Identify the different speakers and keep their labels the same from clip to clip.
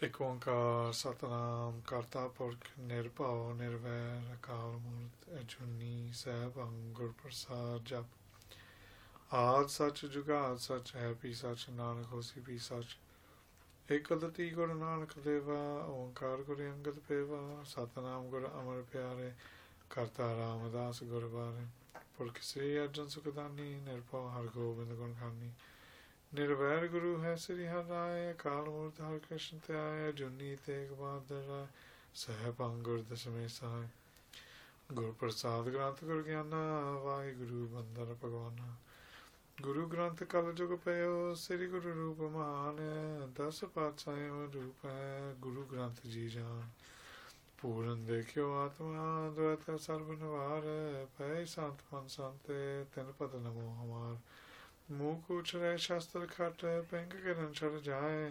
Speaker 1: ਇੱਕ ਓੰਕਾਰ ਸਤਨਾਮ ਕਰਤਾ ਪੁਰਖ ਨਿਰਭਉ ਨਿਰਵੈਰ ਅਕਾਲ ਮੂਰਤ ਅਜੂਨੀ ਸੈਭੰ ਗੁਰ ਪ੍ਰਸਾਦ ਜਪ ਆਦ ਸਚ ਜੁਗਾਦ ਸਚ ਹੈ ਪੀ ਸਚ ਨਾਨਕ ਹੋਸੀ ਪੀ ਸਚ ਇਕ ਅਦਤੀ ਗੁਰੂ ਨਾਨਕ ਦੇਵਾ ਓੰਕਾਰ ਗੁਰ ਅੰਗਦ ਪੇਵਾ ਸਤਨਾਮ ਗੁਰ ਅਮਰ ਪਿਆਰੇ ਕਰਤਾ ਰਾਮਦਾਸ ਗੁਰਬਾਰੇ ਪੁਰਖ ਸ੍ਰੀ ਅਰਜਨ ਸੁਖਦਾਨੀ ਨਿਰਭਉ ਹਰਿ ਗੋਬਿੰਦ ਗੁਣ ਖਾਨੀ निर्वैर गुरु है श्री हर राय काल मूर्त हर कृष्ण त्याय जुनी तेग बहादुर राय सहबं गुर दशमें सहाय गुर प्रसाद ग्रंथ गुर ज्ञाना वाहिगुरु बंदर भगवाना गुरु ग्रंथ कल जुग पयो श्री गुरु रूप महान दस पातशाह रूप है गुरु ग्रंथ जी जान पूरन देखियो आत्मा द्वैत सर्व निवार पै संत मन संते तिन पद नमो हमार मुँह कूचरे शास्त्र खट पेंग किरण चढ़ जाए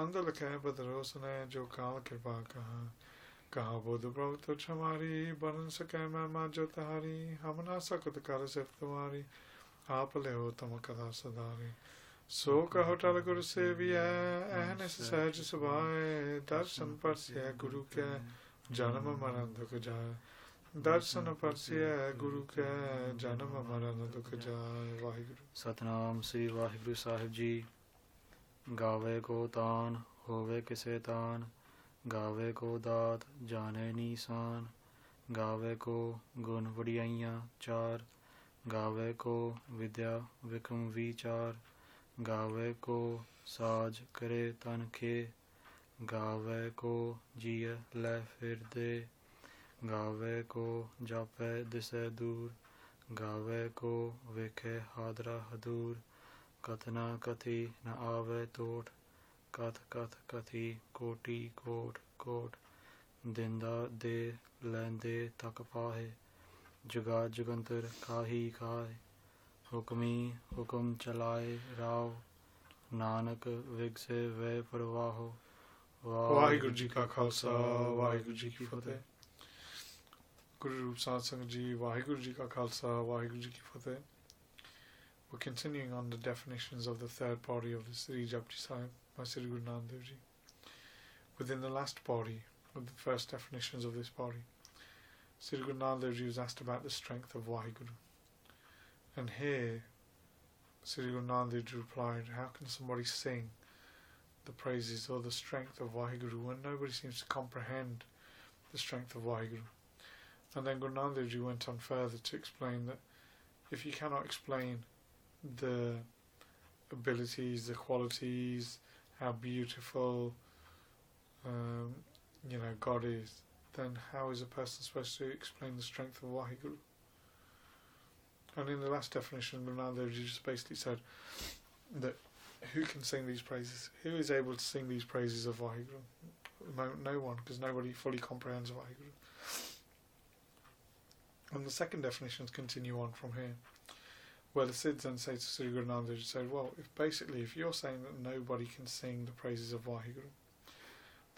Speaker 1: अंध लखे बदरोस ने जो काल कृपा कहा बुध प्रभु तुझ हमारी बन सके मैं जो तहारी हम ना सकत कर सिर्फ तुम्हारी आप ले हो तुम कदा सदारी सो कहो टल गुरु सेविया अहनिस सहज सुभाए दर्शन परसिया गुरु के जन्म मरण दुख जाए दर्शन परसिया गुरु के जन्म मरण दुख जाए वाहिगुरु
Speaker 2: सतनाम श्री वाहिगुरु साहिब जी गावे को तान होवे किसे तान गावे को दात जाने नीसान गावे को गुण वड़ियाइयाँ चार गावे को विद्या विक्रम विचार गावे को साज करे तन के गावे को जिय लै फिर दे गावे को जापे दिसे दूर गावे को वेखे हादरा हदूर कथना कथी न आवे तोट कथ कथ कथी कोटि कोट कोट दिंदा दे लैंदे तक पाहे जुगा जुगंतर खाही खाए हुक्मी हुक्म चलाए राव नानक विग से वे परवाहो
Speaker 1: वाहिगुरु जी का खालसा वाहिगुरु जी की फतेह Guru Rup Satsang Ji, Waheguru Ji Ka Khalsa, Waheguru Ji Ki Fateh. We're continuing on the definitions of the third Pauri of the Sri Japji Sahib by Sri Guru Nanak Dev Ji. Within the last Pauri, with the first definitions of this Pauri, Sri Guru Nanak Dev Ji was asked about the strength of Waheguru. And here, Sri Guru Nanak Dev Ji replied, how can somebody sing the praises or the strength of Waheguru when nobody seems to comprehend the strength of Waheguru? And then Guru Nanak Dev Ji went on further to explain that if you cannot explain the abilities, the qualities, how beautiful God is, then how is a person supposed to explain the strength of Waheguru? And in the last definition, Guru Nanak Dev Ji just basically said that who can sing these praises? Who is able to sing these praises of Waheguru? No one, because nobody fully comprehends Waheguru. And the second definitions continue on from here, where the Siddhs then say to Sri Guru Nanak Dev Ji, say, well, if you're saying that nobody can sing the praises of Waheguru,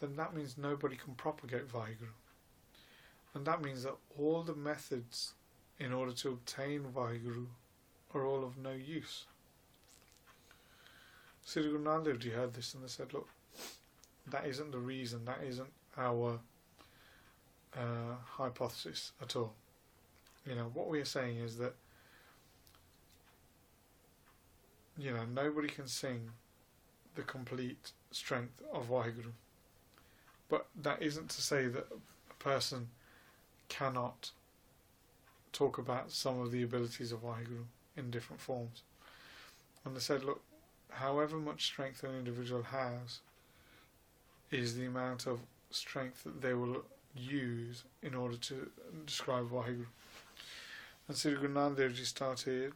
Speaker 1: then that means nobody can propagate Waheguru. And that means that all the methods in order to obtain Waheguru are all of no use. Sri Guru Nanak Dev Ji heard this and they said, look, that isn't the reason, that isn't our hypothesis at all. What we are saying is that, nobody can sing the complete strength of Waheguru. But that isn't to say that a person cannot talk about some of the abilities of Waheguru in different forms. And they said, look, however much strength an individual has is the amount of strength that they will use in order to describe Waheguru. And Sri Guru Nanak Dev Ji started,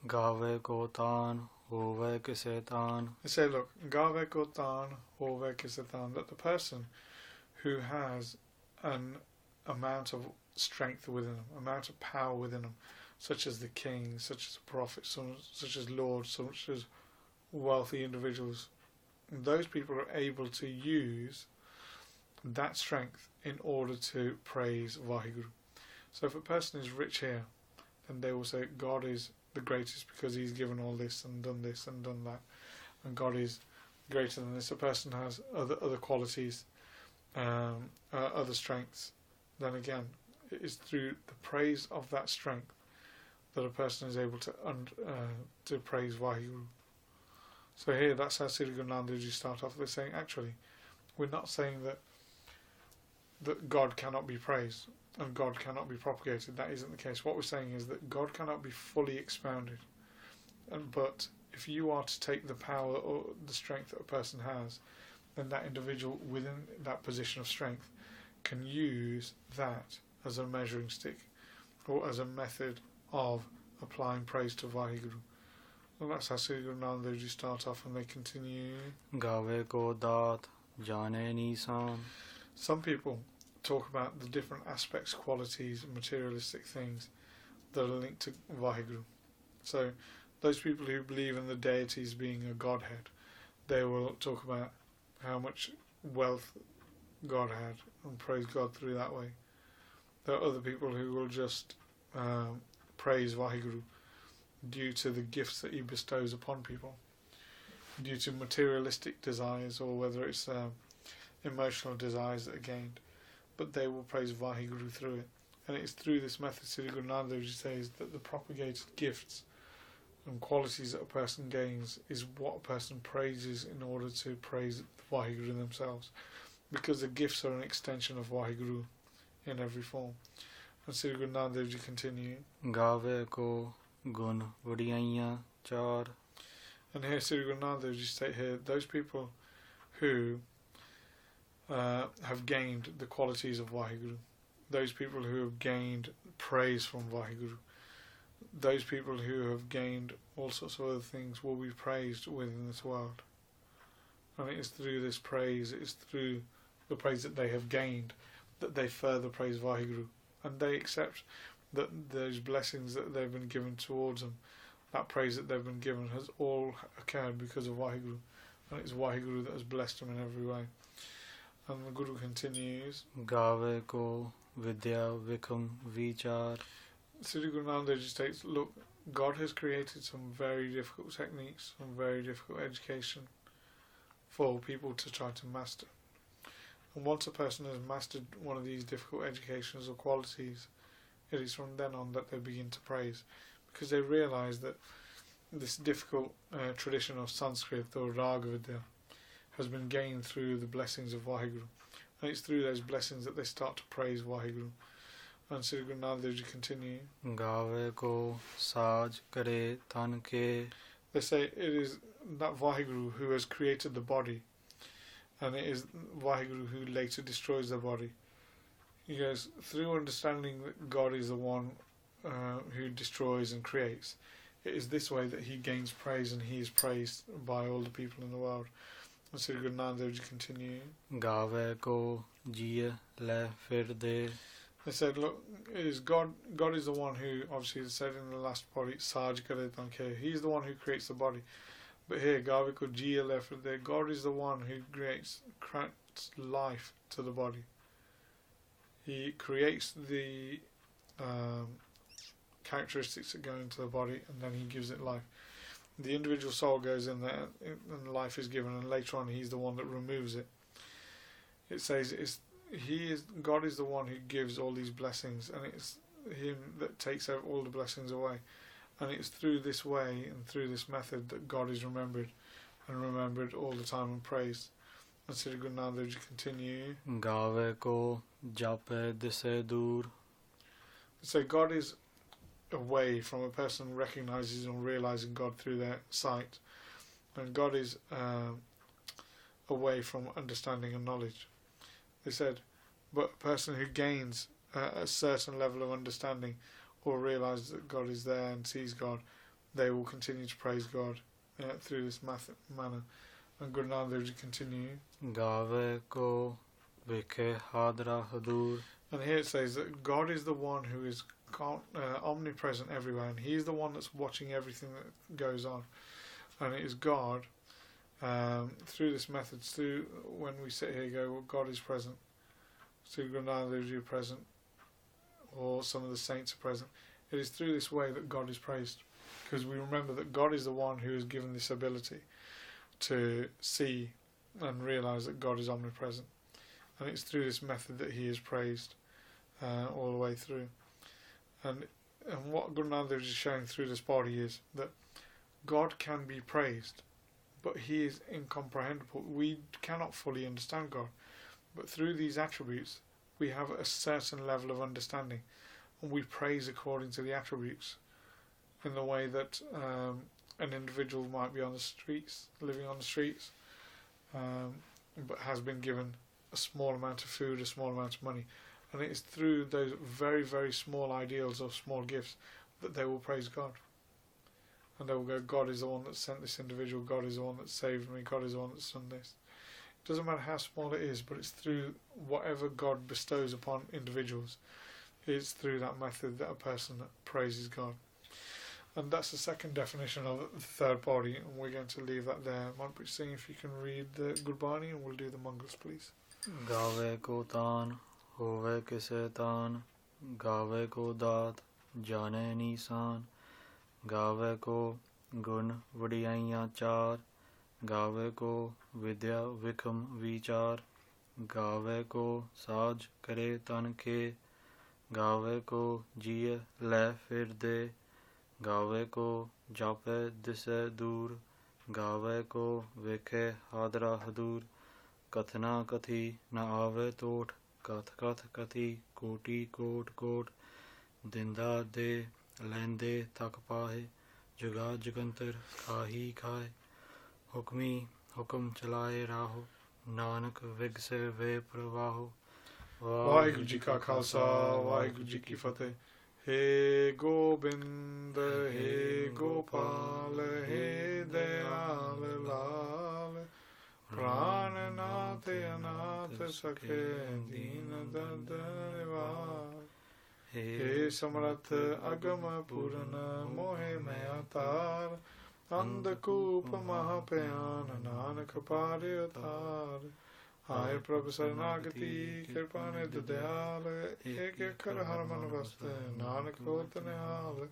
Speaker 2: Gave ko taan, hove kise taan.
Speaker 1: They say, look, Gave ko taan, hove kise taan, that the person who has an amount of strength within them, amount of power within them, such as the king, such as the prophet, such as lords, such as wealthy individuals, those people are able to use that strength in order to praise Waheguru. So if a person is rich here, then they will say God is the greatest because he's given all this and done that. And God is greater than this, a person has other qualities, other strengths, then again, it is through the praise of that strength that a person is able to praise Waheguru. So here, that's how Sri Guru Nanak Dev Ji start off. They're saying, actually, we're not saying that God cannot be praised and God cannot be propagated. That isn't the case. What we're saying is that God cannot be fully expounded. But if you are to take the power or the strength that a person has, then that individual within that position of strength can use that as a measuring stick or as a method of applying praise to Waheguru. And that's how Sri Guru Nanak Dev Ji start off, and they continue.
Speaker 2: Gave ko daat jane nisan.
Speaker 1: Some people talk about the different aspects, qualities, and materialistic things that are linked to Waheguru. So those people who believe in the deities being a godhead, they will talk about how much wealth God had and praise God through that way. There are other people who will just praise Waheguru due to the gifts that he bestows upon people, due to materialistic desires, or whether it's emotional desires that are gained. But they will praise Waheguru through it. And it is through this method, Sri Guru Nanak Dev Ji says, that the propagated gifts and qualities that a person gains is what a person praises in order to praise Waheguru themselves. Because the gifts are an extension of Waheguru in every form. And Sri Guru Nanak Dev Ji continue.
Speaker 2: Gave ko gun vadiyaiyan char.
Speaker 1: And here Sri Guru Nanak Dev Ji state here, those people who have gained the qualities of Waheguru, those people who have gained praise from Waheguru, those people who have gained all sorts of other things will be praised within this world. And it is through this praise, it is through the praise that they have gained, that they further praise Waheguru. And they accept that those blessings that they've been given towards them, that praise that they've been given, has all occurred because of Waheguru. And it's Waheguru that has blessed them in every way. And the Guru continues.
Speaker 2: Gave ko vidya vikam vichar.
Speaker 1: Sri Guru Nanak Dev Ji states, look, God has created some very difficult techniques, some very difficult education for people to try to master. And once a person has mastered one of these difficult educations or qualities, it is from then on that they begin to praise, because they realise that this difficult tradition of Sanskrit or Raga Vidya has been gained through the blessings of Waheguru. And it's through those blessings that they start to praise Waheguru. And Sri Guru Nanak Dev Ji continue.
Speaker 2: Gave ko saaj kare tan ke.
Speaker 1: They say it is that Waheguru who has created the body, and it is Waheguru who later destroys the body. He goes, through understanding that God is the one who destroys and creates, it is this way that he gains praise, and he is praised by all the people in the world. And Sri Guru Nanak Dev Ji continue.
Speaker 2: Gave ko jiye le fir de.
Speaker 1: They said, look, it is God is the one who, obviously it said in the last body, Saj Kare Tanke, he is the one who creates the body. But here, Gave ko jiye le fir de, God is the one who creates life to the body. He creates the characteristics that go into the body, and then he gives it life. The individual soul goes in there, and life is given, and later on he's the one that removes it. It says God is the one who gives all these blessings, and it's him that takes all the blessings away. And it's through this way and through this method that God is remembered, and remembered all the time and praised. And Sri Guru Nanak Dev Ji continue.
Speaker 2: Gave ko jape dise dur.
Speaker 1: So God is away from a person recognises and realising God through their sight, and God is away from understanding and knowledge. They said, but a person who gains a certain level of understanding or realises that God is there and sees God, they will continue to praise God through this manner. And Guru Nanak Dev Ji continue.
Speaker 2: Gave ko vikhe hadra hadur.
Speaker 1: And here it says that God is the one who is omnipresent everywhere, and he is the one that's watching everything that goes on. And it is God, through this method, through when we sit here go, well, God is present, through Guru Nanak Dev Ji present, or some of the saints are present. It is through this way that God is praised, because we remember that God is the one who has given this ability to see and realise that God is omnipresent. And it's through this method that he is praised all the way through. And what Guru Nanak Dev is showing through this body is that God can be praised, but he is incomprehensible. We cannot fully understand God. But through these attributes, we have a certain level of understanding, and we praise according to the attributes, in the way that an individual might be on the streets, living on the streets, but has been given a small amount of food, a small amount of money. And it is through those very, very small ideals or small gifts that they will praise God. And they will go, God is the one that sent this individual, God is the one that saved me, God is the one that's done this. It doesn't matter how small it is, but it's through whatever God bestows upon individuals. It's through that method that a person praises God. And that's the second definition of the third body, and we're going to leave that there. Kamalpreet Singh, if you can read the Gurbani, and we'll do the Mangals, please.
Speaker 2: Gave ko taan, hove kise taan, gave ko daat, jane nisan, gave ko gun vadiyaiyan char, gave ko vidya vikam vichar, gave ko saaj kare tan ke, gave ko jiye le fir de, gave ko jape dise dur, gave ko vikhe hadra hadur, कथना कथी न आवे तोट, कथ कथ कथी कोटि coat coat, दिंदा दे लैंदे थक पाहे, जुगा जुगंतर खाही खाए, हुक्मी हुक्म चलाए राहो, नानक विग से वे प्रवाहो।
Speaker 1: वाहिगुरु जी का खालसा, वाहिगुरु जी की फतेह। हे गोबिंद हे गोपाल हे दयाल लाल, प्राणनाथ अनाथ सखे दीन दर्द निवार। हे समर्थ अगम पूर्ण मोहे मैं अतार, अंधकूप महापयान नानक पारे उतार। आए प्रभु शरणागति कृपा निधि दयाल, एक अखर हर मन वस्त नानक होत निहाल,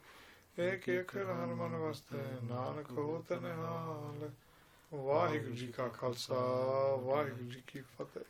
Speaker 1: एक अखर हर मन वस्त नानक होत निहाल। वाहिगुरु जी का खालसा, वाहिगुरु जी की फतेह।